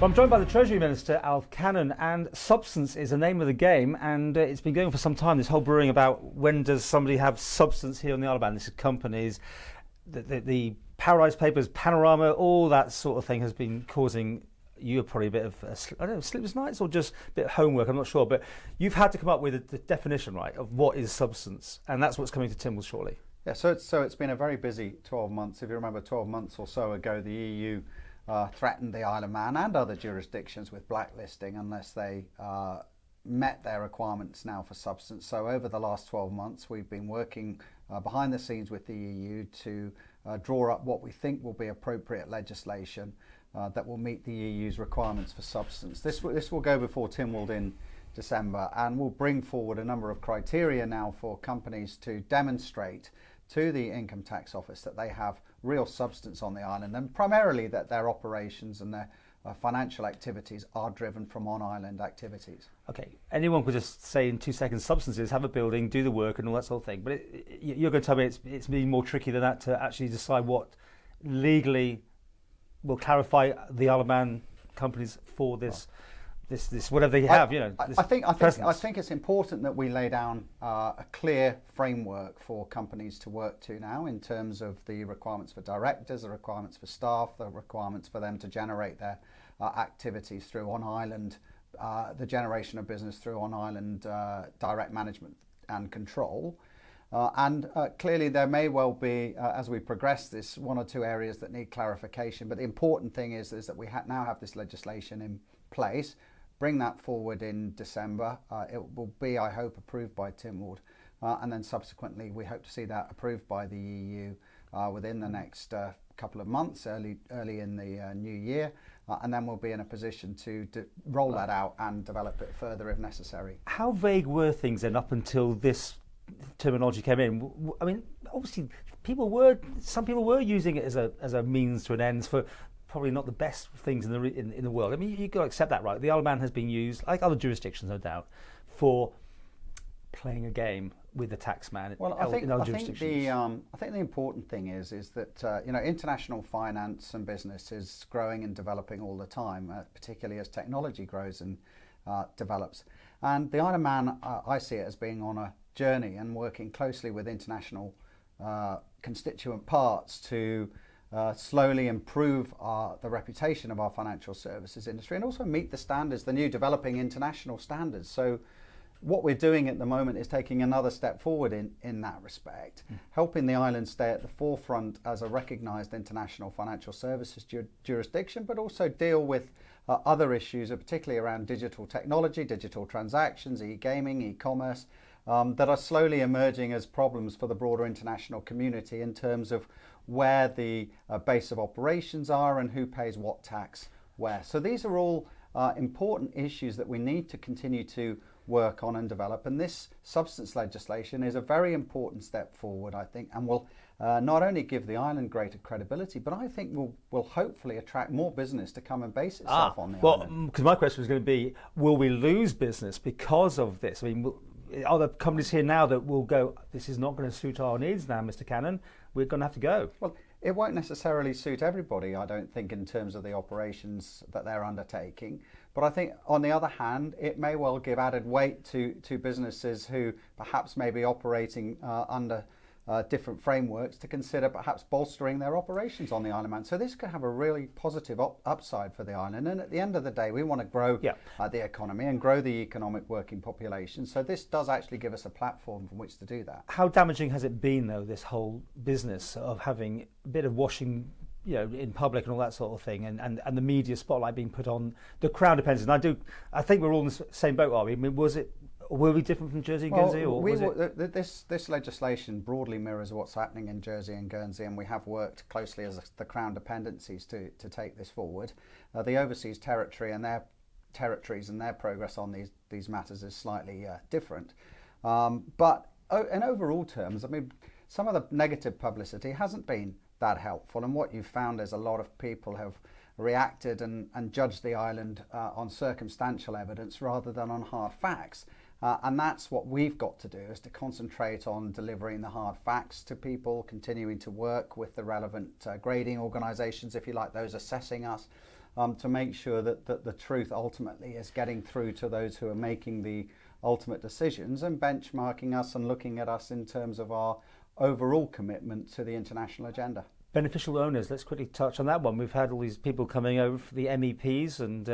Well, I'm joined by the Treasury Minister Alf Cannan, and substance is the name of the game, and it's been going for some time, this whole brewing about when does somebody have substance here on the Isle of Man. This is companies, the Paradise Papers, Panorama, all that sort of thing has been causing you probably a bit of, I don't know, sleepless nights or just a bit of homework, I'm not sure, but you've had to come up with the definition, right, of what is substance, and that's what's coming to Tynwald shortly. Yeah, so it's been a very busy 12 months. If you remember 12 months or so ago, the EU threatened the Isle of Man and other jurisdictions with blacklisting unless they met their requirements now for substance. So over the last 12 months, we've been working behind the scenes with the EU to draw up what we think will be appropriate legislation that will meet the EU's requirements for substance. This will go before Tynwald in December, and will bring forward a number of criteria now for companies to demonstrate to the Income Tax Office that they have real substance on the island, and primarily that their operations and their financial activities are driven from on-island activities. Okay, anyone could just say in 2 seconds, substances, have a building, do the work and all that sort of thing, but you're going to tell me it's been more tricky than that to actually decide what legally will clarify the Isle of Man companies for this. This whatever they have, I think it's important that we lay down a clear framework for companies to work to now in terms of the requirements for directors, the requirements for staff, the requirements for them to generate their activities through on-island, the generation of business through on-island direct management and control. Clearly there may well be, as we progress this, one or two areas that need clarification, but the important thing is that we now have this legislation in place. Bring that forward in December. It will be, I hope, approved by Tynwald, and then subsequently we hope to see that approved by the EU within the next couple of months, early in the new year, and then we'll be in a position to roll that out and develop it further if necessary. How vague were things then up until this terminology came in? I mean, obviously, some people were using it as a means to an end for probably not the best things in the world. I mean, you've got to accept that, right? The Isle of Man has been used, like other jurisdictions, no doubt, for playing a game with the taxman. Well, I think the important thing is that international finance and business is growing and developing all the time, particularly as technology grows and develops. And the Isle of Man, I see it as being on a journey and working closely with international constituent parts to slowly improve the reputation of our financial services industry and also meet the standards, the new developing international standards. So what we're doing at the moment is taking another step forward in that respect, helping the island stay at the forefront as a recognised international financial services jurisdiction, but also deal with other issues, particularly around digital technology, digital transactions, e-gaming, e-commerce, that are slowly emerging as problems for the broader international community in terms of where the base of operations are and who pays what tax where. So these are all important issues that we need to continue to work on and develop, and this substance legislation is a very important step forward, I think, and will not only give the island greater credibility, but I think will hopefully attract more business to come and base itself on the island. Well, because my question was going to be, will we lose business because of this? I mean, are there companies here now that will go, this is not going to suit our needs now, Mr. Cannan, we're going to have to go? Well, it won't necessarily suit everybody, I don't think, in terms of the operations that they're undertaking. But I think, on the other hand, it may well give added weight to businesses who perhaps may be operating under different frameworks to consider perhaps bolstering their operations on the Isle of Man. So this could have a really positive upside for the island. And at the end of the day, we want to grow the economy and grow the economic working population. So this does actually give us a platform from which to do that. How damaging has it been, though, this whole business of having a bit of washing in public and all that sort of thing, and the media spotlight being put on the Crown Dependents? And I think we're all in the same boat, are we? I mean, were we different from Jersey and Guernsey? Or this legislation broadly mirrors what's happening in Jersey and Guernsey, and we have worked closely as the Crown Dependencies to take this forward. The overseas territory and their territories and their progress on these matters is slightly different. But in overall terms, I mean, some of the negative publicity hasn't been that helpful, and what you've found is a lot of people have reacted and judged the island on circumstantial evidence rather than on hard facts. And that's what we've got to do, is to concentrate on delivering the hard facts to people, continuing to work with the relevant grading organisations, if you like, those assessing us, to make sure that the truth ultimately is getting through to those who are making the ultimate decisions and benchmarking us and looking at us in terms of our overall commitment to the international agenda. Beneficial owners, let's quickly touch on that one. We've had all these people coming over for the MEPs and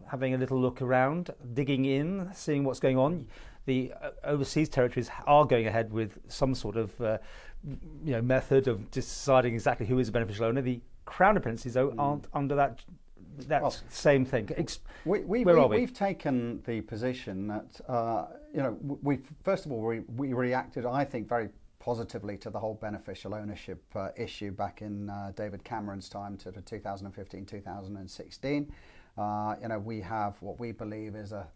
having a little look around, digging in, seeing what's going on. The overseas territories are going ahead with some sort of method of deciding exactly who is a beneficial owner. The Crown dependencies, though, aren't under that same thing. We've taken the position that we first of all we reacted, I think, very positively to the whole beneficial ownership issue back in David Cameron's time, to the 2015-2016. We have what we believe is a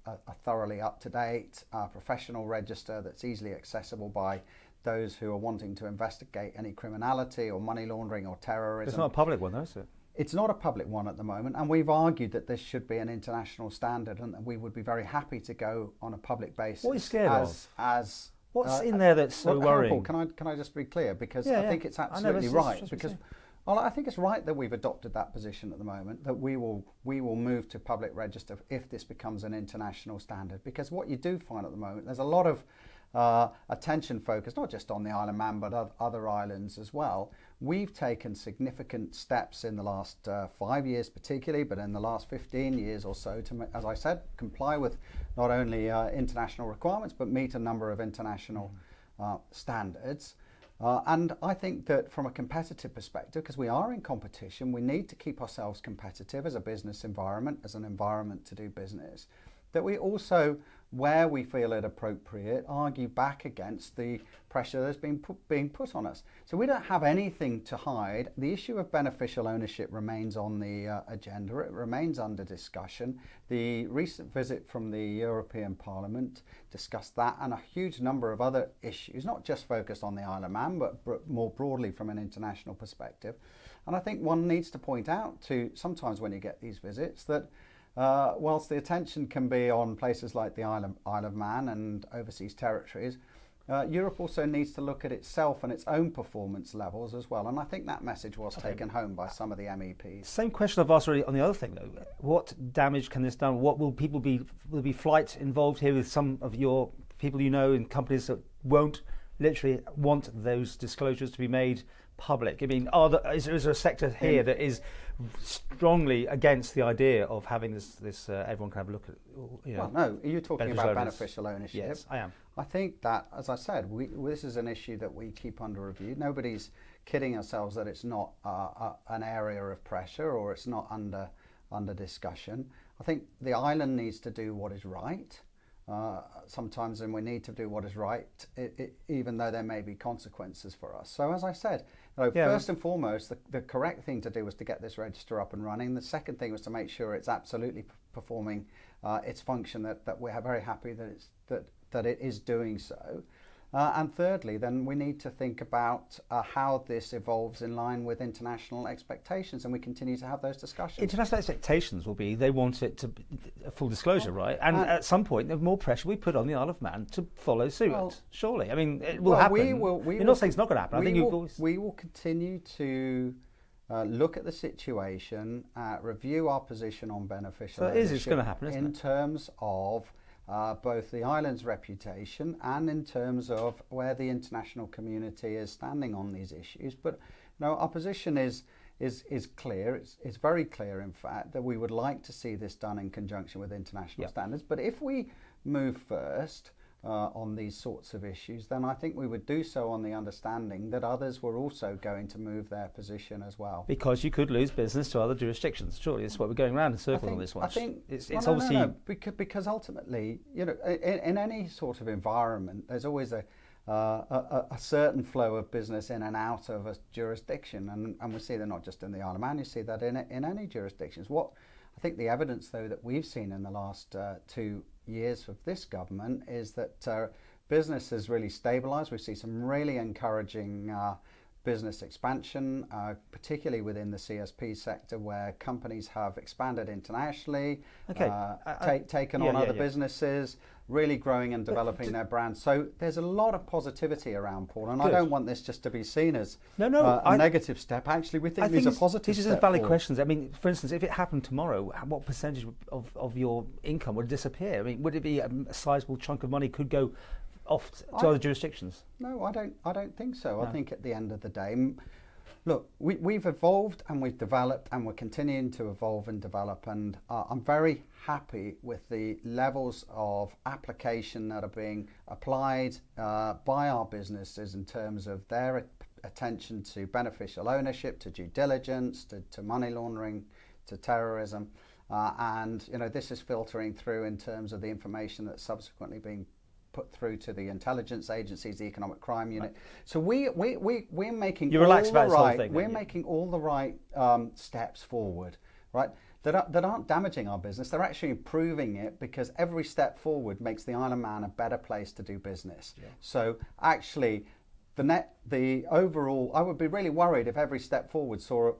thoroughly up-to-date professional register that's easily accessible by those who are wanting to investigate any criminality or money laundering or terrorism. It's not a public one, though, is it? It's not a public one at the moment, and we've argued that this should be an international standard, and that we would be very happy to go on a public basis. What are you scared of? What's in there that's so worrying? Paul, can I just be clear? Because I think it's absolutely right. Because I think it's right that we've adopted that position at the moment, that we will move to public register if this becomes an international standard. Because what you do find at the moment, there's a lot of attention focused not just on the Isle of Man but other islands as well. We've taken significant steps in the last 5 years particularly, but in the last 15 years or so to, as I said, comply with not only international requirements but meet a number of international standards. And I think that from a competitive perspective, because we are in competition, we need to keep ourselves competitive as a business environment, as an environment to do business, that we also, where we feel it appropriate, argue back against the pressure that's being put on us. So we don't have anything to hide. The issue of beneficial ownership remains on the agenda. It remains under discussion. The recent visit from the European Parliament discussed that and a huge number of other issues, not just focused on the Isle of Man, but more broadly from an international perspective. And I think one needs to point out to, sometimes when you get these visits, that whilst the attention can be on places like the Isle of Man and overseas territories, Europe also needs to look at itself and its own performance levels as well. And I think that message was taken home by some of the MEPs. Same question I've asked already on the other thing, though. What damage can this do? What will people be? Will there be flight involved here with some of your people you know in companies that won't literally want those disclosures to be made public? I mean, is there a sector here that is strongly against the idea of having this everyone can have a look at? Well, no. Are you talking about beneficial ownership? Yes, I am. I think that, as I said, this is an issue that we keep under review. Nobody's kidding ourselves that it's not an area of pressure or it's not under discussion. I think the island needs to do what is right. Sometimes, and we need to do what is right, even though there may be consequences for us. So, as I said, first and foremost, the correct thing to do was to get this register up and running. The second thing was to make sure it's absolutely performing its function, that we're very happy that it is doing so. And thirdly, then we need to think about how this evolves in line with international expectations, and we continue to have those discussions. International expectations will be they want it to be a full disclosure, right? And at some point, there's more pressure we put on the Isle of Man to follow suit. Surely, I mean, it will happen. You're not saying it's not going to happen. We will continue to look at the situation, review our position on beneficial ownership. It's going to happen, isn't it? In terms of both the island's reputation and in terms of where the international community is standing on these issues. But our position is clear. It's very clear, in fact, that we would like to see this done in conjunction with international standards. But if we move first on these sorts of issues, then I think we would do so on the understanding that others were also going to move their position as well. Because you could lose business to other jurisdictions. Surely that's what we're going around in circle on this one. I think it's obviously because ultimately, in any sort of environment, there's always a certain flow of business in and out of a jurisdiction, and we see that not just in the Isle of Man. You see that in any jurisdictions. What I think the evidence, though, that we've seen in the last 2 years of this government is that business has really stabilised. We see some really encouraging business expansion, particularly within the CSP sector, where companies have expanded internationally, taken on other businesses. really growing and developing their brand. So there's a lot of positivity around, Paul, and Good. I don't want this just to be seen as a negative step. Actually, we think these are positive These steps. are valid forward. questions. I mean, for instance, if it happened tomorrow, what percentage of your income would disappear? I mean, would it be a sizable chunk of money could go off to other jurisdictions? No, I don't think so. No. I think at the end of the day, look, we've evolved and we've developed and we're continuing to evolve and develop, and I'm very happy with the levels of application that are being applied by our businesses in terms of their attention to beneficial ownership, to due diligence, to money laundering, to terrorism, and this is filtering through in terms of the information that's subsequently being put through to the intelligence agencies, the economic crime unit. So we're making making all the right steps forward, right? That aren't damaging our business. They're actually improving it, because every step forward makes the Isle of Man a better place to do business. Yeah. So actually, the overall, I would be really worried if every step forward saw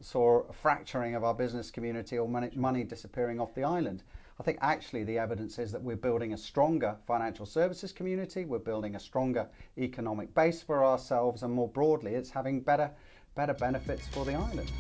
a fracturing of our business community or money disappearing off the island. I think actually the evidence is that we're building a stronger financial services community, we're building a stronger economic base for ourselves, and more broadly, it's having better benefits for the island.